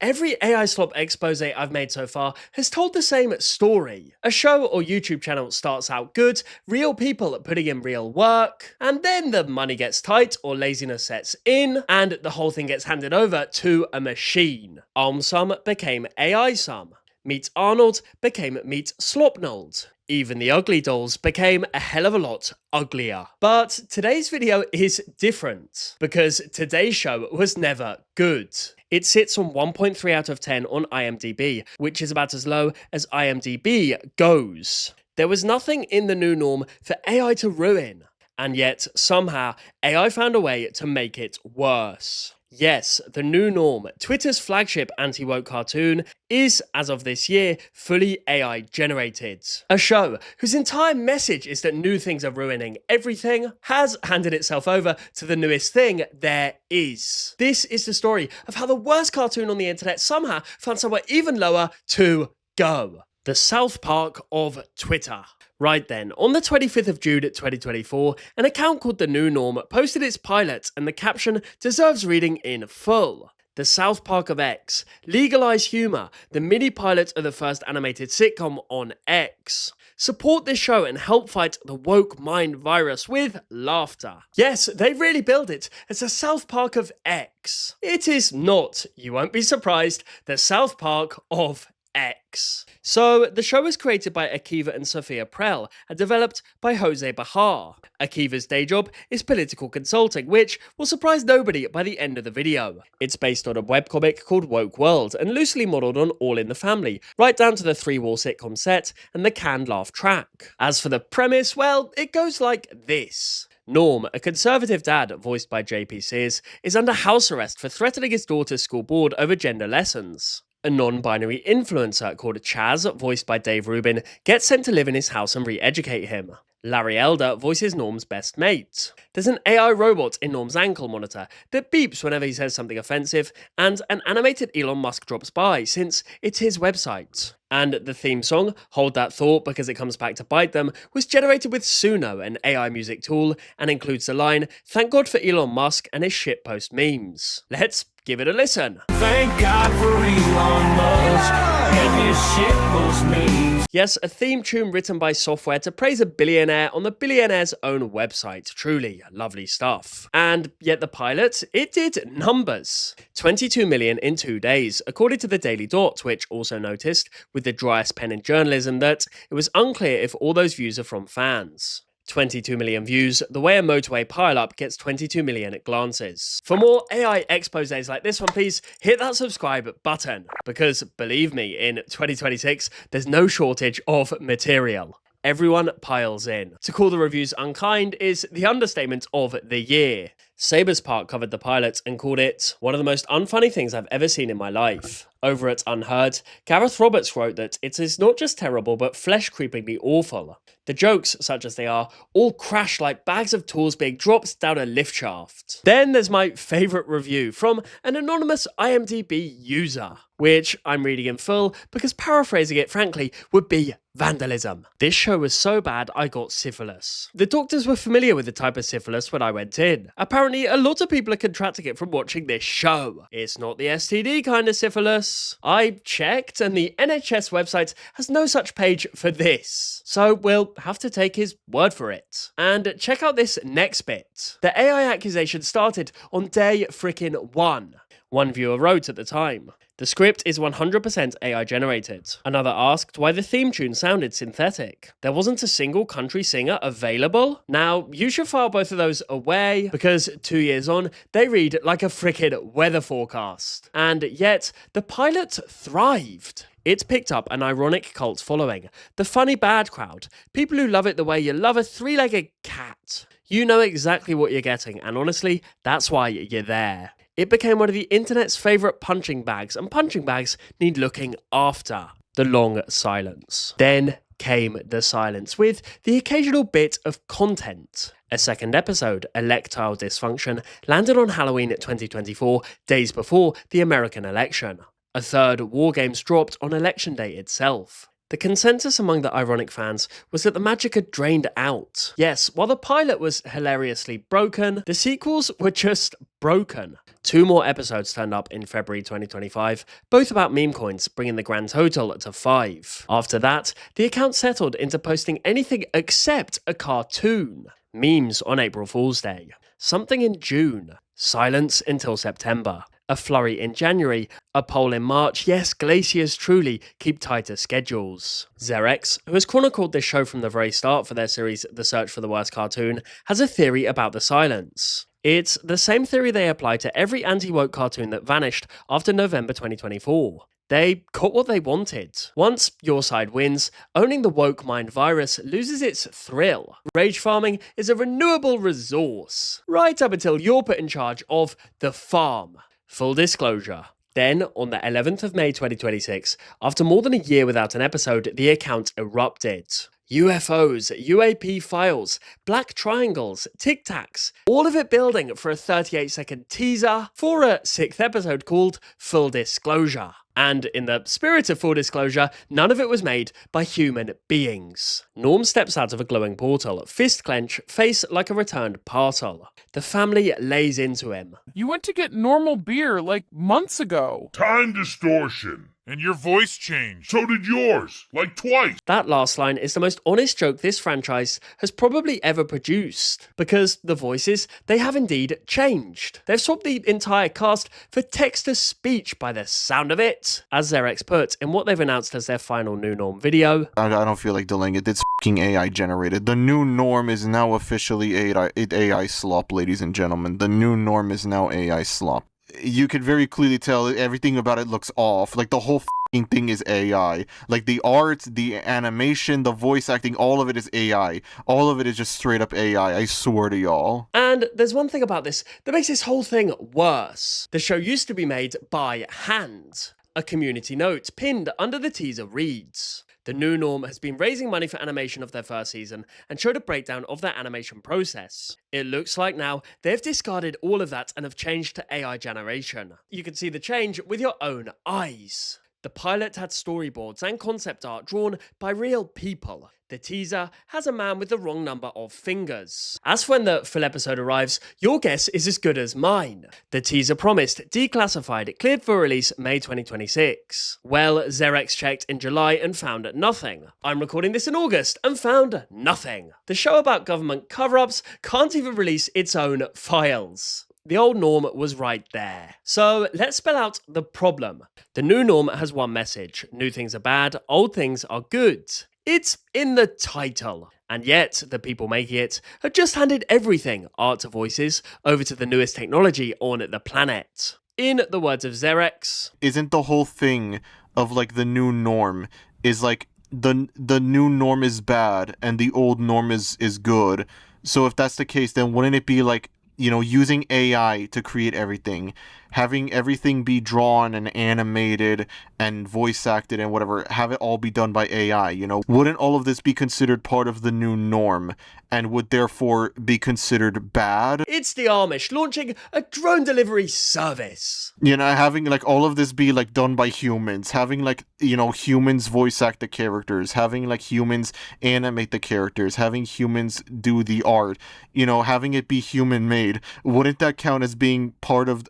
Every AI slop expose I've made so far has told the same story. A show or YouTube channel starts out good, real people putting in real work, and then the money gets tight or laziness sets in, and the whole thing gets handed over to a machine. ArmSum became AISum. Meet Arnold became Meet Slopnold. Even the ugly dolls became a hell of a lot uglier. But today's video is different, because today's show was never good. It sits on 1.3 out of 10 on IMDb, which is about as low as IMDb goes. There was nothing in the new norm for AI to ruin, and yet somehow AI found a way to make it worse. Yes, the new norm, Twitter's flagship anti-woke cartoon, is, as of this year, fully AI generated. A show whose entire message is that new things are ruining everything has handed itself over to the newest thing there is. This is the story of how the worst cartoon on the internet somehow found somewhere even lower to go. The South Park of Twitter. Right then, on the 25th of June 2024, an account called The New Norm posted its pilot, and the caption deserves reading in full. The South Park of X. Legalize humor, the mini pilot of the first animated sitcom on X. Support this show and help fight the woke mind virus with laughter. Yes, they really billed it as the South Park of X. It is not, you won't be surprised, the South Park of X. So, the show was created by Akiva and Sophia Prell and developed by Jose Bahar. Akiva's day job is political consulting, which will surprise nobody by the end of the video. It's based on a webcomic called Woke World and loosely modelled on All in the Family, right down to the three-wall sitcom set and the canned laugh track. As for the premise, well, it goes like this. Norm, a conservative dad voiced by JP Sears, is under house arrest for threatening his daughter's school board over gender lessons. A non-binary influencer called Chaz, voiced by Dave Rubin, gets sent to live in his house and re-educate him. Larry Elder voices Norm's best mate. There's an AI robot in Norm's ankle monitor that beeps whenever he says something offensive, and an animated Elon Musk drops by since it's his website. And the theme song, Hold That Thought Because It Comes Back to Bite Them, was generated with Suno, an AI music tool, and includes the line, "Thank God for Elon Musk and his shitpost memes." Let's give it a listen. Thank God for Elon Musk and his shitpost memes. Yes, a theme tune written by software to praise a billionaire on the billionaire's own website. Truly lovely stuff. And yet the pilot, it did numbers. 22 million in 2 days, according to the Daily Dot, which also noticed, with the driest pen in journalism, that it was unclear if all those views are from fans. 22 million views, the way a motorway pileup gets 22 million glances. For more AI exposés like this one, please hit that subscribe button, because believe me, in 2026, there's no shortage of material. Everyone piles in. To call the reviews unkind is the understatement of the year. Sabres Park covered the pilot and called it one of the most unfunny things I've ever seen in my life. Over at Unheard, Gareth Roberts wrote that it is not just terrible but flesh-creepingly awful. The jokes, such as they are, all crash like bags of tools being dropped down a lift shaft. Then there's my favourite review from an anonymous IMDb user, which I'm reading in full because paraphrasing it frankly would be vandalism. This show was so bad I got syphilis. The doctors were familiar with the type of syphilis when I went in. Apparently a lot of people are contracting it from watching this show. It's not the STD kind of syphilis. I checked and the NHS website has no such page for this. So we'll have to take his word for it. And check out this next bit. The AI accusation started on day frickin' 1. One viewer wrote at the time. The script is 100% AI generated. Another asked why the theme tune sounded synthetic. There wasn't a single country singer available? Now, you should file both of those away, because 2 years on, they read like a frickin' weather forecast. And yet, the pilot thrived. It's picked up an ironic cult following. The funny bad crowd. People who love it the way you love a three-legged cat. You know exactly what you're getting, and honestly, that's why you're there. It became one of the internet's favourite punching bags, and punching bags need looking after. The long silence. Then came the silence, with the occasional bit of content. A second episode, Electile Dysfunction, landed on Halloween 2024, days before the American election. A third, War Games, dropped on election day itself. The consensus among the ironic fans was that the magic had drained out. Yes, while the pilot was hilariously broken, the sequels were just broken. 2 more episodes turned up in February 2025, both about meme coins, bringing the grand total to 5. After that, the account settled into posting anything except a cartoon. Memes on April Fool's Day. Something in June. Silence until September. A flurry in January, a poll in March. Yes, glaciers truly keep tighter schedules. Zerex, who has chronicled this show from the very start for their series The Search for the Worst Cartoon, has a theory about the silence. It's the same theory they apply to every anti-woke cartoon that vanished after November 2024. They got what they wanted. Once your side wins, owning the woke mind virus loses its thrill. Rage farming is a renewable resource, right up until you're put in charge of the farm. Full disclosure. Then, on the 11th of May 2026, after more than a year without an episode, the account erupted. UFOs, UAP files, black triangles, Tic Tacs, all of it building for a 38-second teaser for a 6th episode called Full Disclosure. And in the spirit of full disclosure, none of it was made by human beings. Norm steps out of a glowing portal, fist clench, face like a returned parcel. The family lays into him. You went to get normal beer like months ago. Time distortion. And your voice changed. So did yours, like twice. That last line is the most honest joke this franchise has probably ever produced, because the voices, they have indeed changed. They've swapped the entire cast for text-to-speech by the sound of it, as Zerex put in what they've announced as their final New Norm video. I don't feel like delaying it. It's f***ing AI generated. The new norm is now officially AI SLOP, ladies and gentlemen. The new norm is now AI SLOP. You could very clearly tell everything about it looks off. Like, the whole f***ing thing is AI. Like, the art, the animation, the voice acting, all of it is AI. All of it is just straight up AI, I swear to y'all. And there's one thing about this that makes this whole thing worse. The show used to be made by hand. A community note pinned under the teaser reads, "The New Norm has been raising money for animation of their first season and showed a breakdown of their animation process. It looks like now they've discarded all of that and have changed to AI generation. You can see the change with your own eyes. The pilot had storyboards and concept art drawn by real people. The teaser has a man with the wrong number of fingers. As for when the full episode arrives, your guess is as good as mine. The teaser promised declassified, cleared for release May 2026. Well, Zerex checked in July and found nothing. I'm recording this in August and found nothing. The show about government cover-ups can't even release its own files. The old norm was right there. So let's spell out the problem. The new norm has one message. New things are bad, old things are good. It's in the title. And yet, the people making it have just handed everything, art to voices, over to the newest technology on the planet. In the words of Zerex, isn't the whole thing of like the new norm is like the new norm is bad and the old norm is good. So if that's the case, then wouldn't it be like, you know, using AI to create everything, having everything be drawn and animated and voice acted and whatever, have it all be done by AI, you know? Wouldn't all of this be considered part of the new norm and would therefore be considered bad? It's the Amish launching a drone delivery service. You know, having like all of this be like done by humans, having like, you know, humans voice act the characters, having like humans animate the characters, having humans do the art, you know, having it be human made. Wouldn't that count as being part of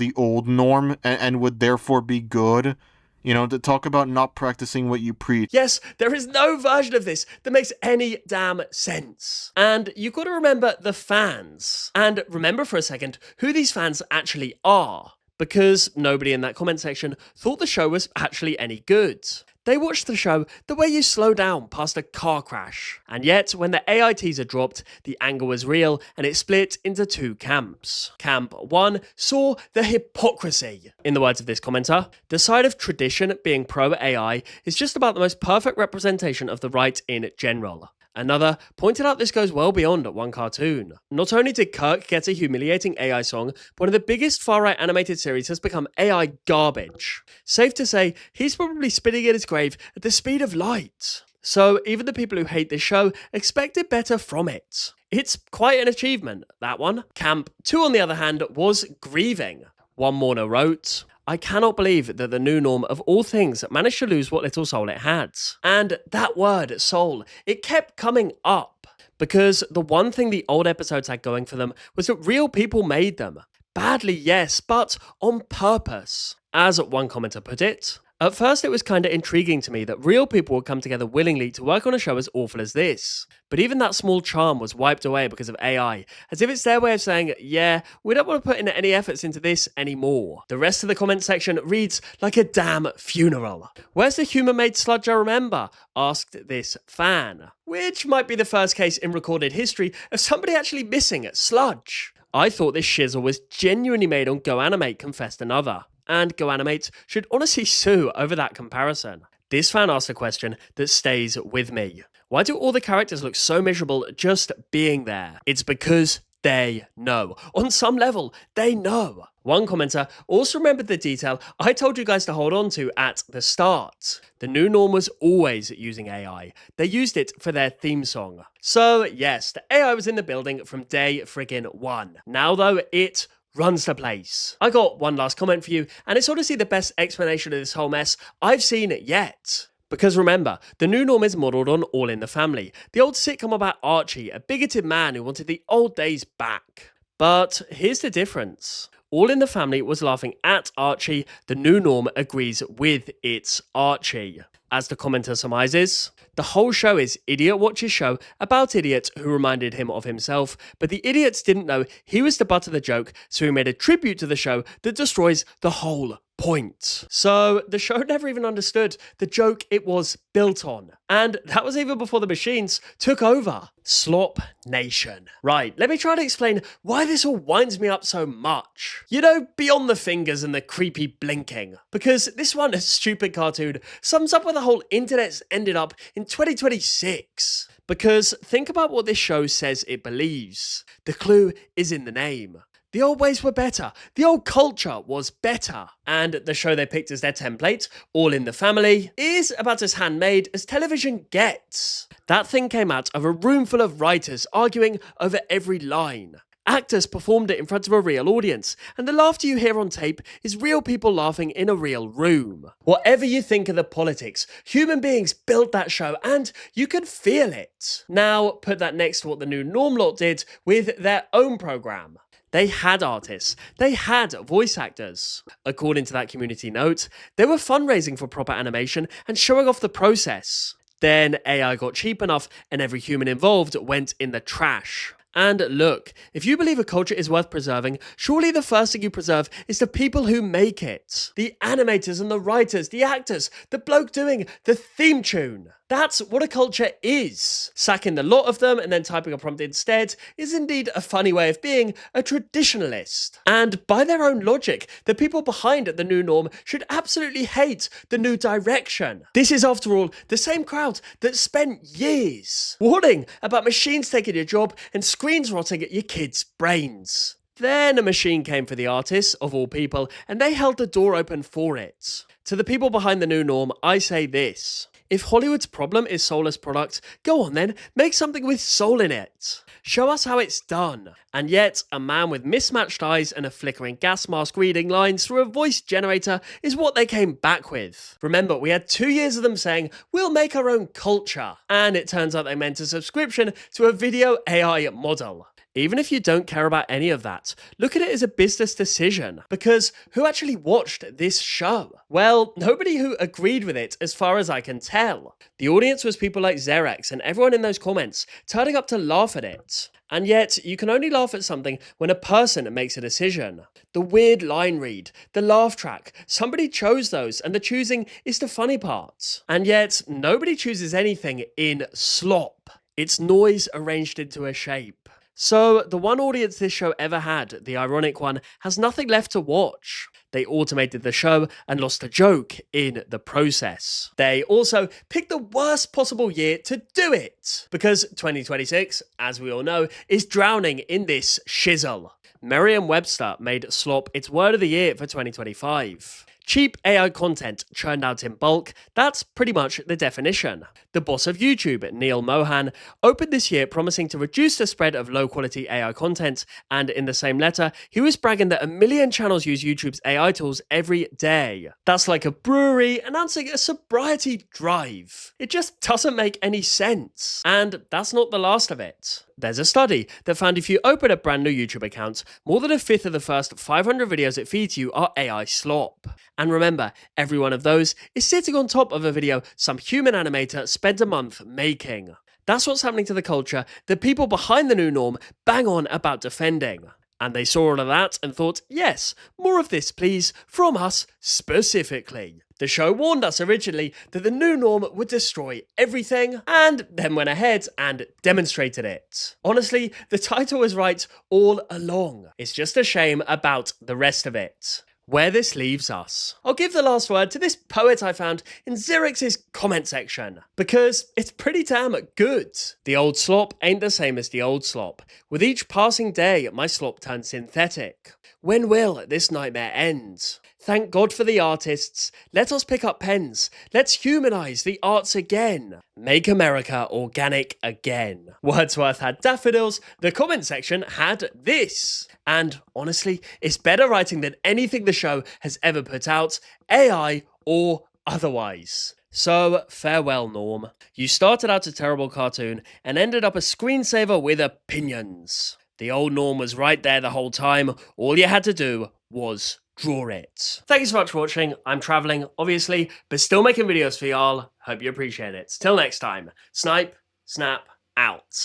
the old norm and would therefore be good? You know, to talk about not practicing what you preach. Yes, there is no version of this that makes any damn sense. And you've got to remember the fans. And remember for a second who these fans actually are. Because nobody in that comment section thought the show was actually any good. They watched the show the way you slow down past a car crash. And yet, when the AI teaser dropped, the anger was real and it split into 2 camps. Camp 1 saw the hypocrisy. In the words of this commenter, the side of tradition being pro-AI is just about the most perfect representation of the right in general. Another pointed out this goes well beyond one cartoon. Not only did Kirk get a humiliating AI song, but one of the biggest far-right animated series has become AI garbage. Safe to say, he's probably spinning in his grave at the speed of light. So even the people who hate this show expected better from it. It's quite an achievement, that one. Camp 2, on the other hand, was grieving. One mourner wrote, I cannot believe that the new norm of all things managed to lose what little soul it had. And that word, soul, it kept coming up. Because the one thing the old episodes had going for them was that real people made them. Badly, yes, but on purpose. As one commenter put it, at first it was kinda intriguing to me that real people would come together willingly to work on a show as awful as this. But even that small charm was wiped away because of AI, as if it's their way of saying, yeah, we don't want to put in any efforts into this anymore. The rest of the comment section reads like a damn funeral. Where's the human-made sludge I remember? Asked this fan. Which might be the first case in recorded history of somebody actually missing sludge. I thought this shizzle was genuinely made on GoAnimate, confessed another. And GoAnimate should honestly sue over that comparison. This fan asked a question that stays with me. Why do all the characters look so miserable just being there? It's because they know. On some level, they know. One commenter also remembered the detail I told you guys to hold on to at the start. The new norm was always using AI. They used it for their theme song. So yes, the AI was in the building from day friggin' one. Now though, it runs the place. I got one last comment for you, and it's honestly the best explanation of this whole mess I've seen yet. Because remember, the new norm is modelled on All in the Family, the old sitcom about Archie, a bigoted man who wanted the old days back. But here's the difference. All in the Family was laughing at Archie, the new norm agrees with its Archie. As the commenter surmises, the whole show is Idiot watches show about idiots who reminded him of himself, but the idiots didn't know he was the butt of the joke, so he made a tribute to the show that destroys the whole point. So the show never even understood the joke it was built on. And that was even before the machines took over. SLOP Nation. Right, let me try to explain why this all winds me up so much. You know, beyond the fingers and the creepy blinking. Because this one stupid cartoon sums up where the whole internet's ended up in 2026. Because think about what this show says it believes. The clue is in the name. The old ways were better. The old culture was better. And the show they picked as their template, All in the Family, is about as handmade as television gets. That thing came out of a room full of writers arguing over every line. Actors performed it in front of a real audience, and the laughter you hear on tape is real people laughing in a real room. Whatever you think of the politics, human beings built that show, and you can feel it. Now, put that next to what the new Norm lot did with their own program. They had artists, they had voice actors. According to that community note, they were fundraising for proper animation and showing off the process. Then AI got cheap enough and every human involved went in the trash. And look, if you believe a culture is worth preserving, surely the first thing you preserve is the people who make it. The animators and the writers, the actors, the bloke doing the theme tune. That's what a culture is. Sacking the lot of them and then typing a prompt instead is indeed a funny way of being a traditionalist. And by their own logic, the people behind the new norm should absolutely hate the new direction. This is, after all, the same crowd that spent years warning about machines taking your job and screens rotting at your kids' brains. Then a machine came for the artists, of all people, and they held the door open for it. To the people behind the new norm, I say this. If Hollywood's problem is soulless product, go on then, make something with soul in it. Show us how it's done. And yet, a man with mismatched eyes and a flickering gas mask reading lines through a voice generator is what they came back with. Remember, we had 2 years of them saying, we'll make our own culture. And it turns out they meant a subscription to a video AI model. Even if you don't care about any of that, look at it as a business decision. Because who actually watched this show? Well, nobody who agreed with it as far as I can tell. The audience was people like Xerex and everyone in those comments turning up to laugh at it. And yet, you can only laugh at something when a person makes a decision. The weird line read, the laugh track, somebody chose those and the choosing is the funny part. And yet, nobody chooses anything in SLOP. It's noise arranged into a shape. So, the one audience this show ever had, the ironic one, has nothing left to watch. They automated the show and lost the joke in the process. They also picked the worst possible year to do it, because 2026, as we all know, is drowning in this shizzle. Merriam-Webster made SLOP its word of the year for 2025. cheap AI content churned out in bulk, that's pretty much the definition. The boss of YouTube, Neil Mohan, opened this year promising to reduce the spread of low-quality AI content, and in the same letter, he was bragging that 1 million channels use YouTube's AI tools every day. That's like a brewery announcing a sobriety drive. It just doesn't make any sense. And that's not the last of it. There's a study that found if you open a brand new YouTube account, more than a fifth of the first 500 videos it feeds you are AI slop. And remember, every one of those is sitting on top of a video some human animator spent a month making. That's what's happening to the culture that people behind the new norm bang on about defending. And they saw all of that and thought, yes, more of this please, from us specifically. The show warned us originally that the new norm would destroy everything, and then went ahead and demonstrated it. Honestly, the title was right all along. It's just a shame about the rest of it. Where this leaves us. I'll give the last word to this poet I found in Zyrix's comment section, because it's pretty damn good. The old slop ain't the same as the old slop. With each passing day, my slop turns synthetic. When will this nightmare end? Thank God for the artists. Let us pick up pens. Let's humanize the arts again. Make America organic again. Wordsworth had daffodils. The comment section had this. And honestly, it's better writing than anything the show has ever put out, AI or otherwise. So, farewell, Norm. You started out a terrible cartoon and ended up a screensaver with opinions. The old Norm was right there the whole time. All you had to do was draw it. Thank you so much for watching. I'm traveling, obviously, but still making videos for y'all. Hope you appreciate it. Till next time, snipe, snap, out.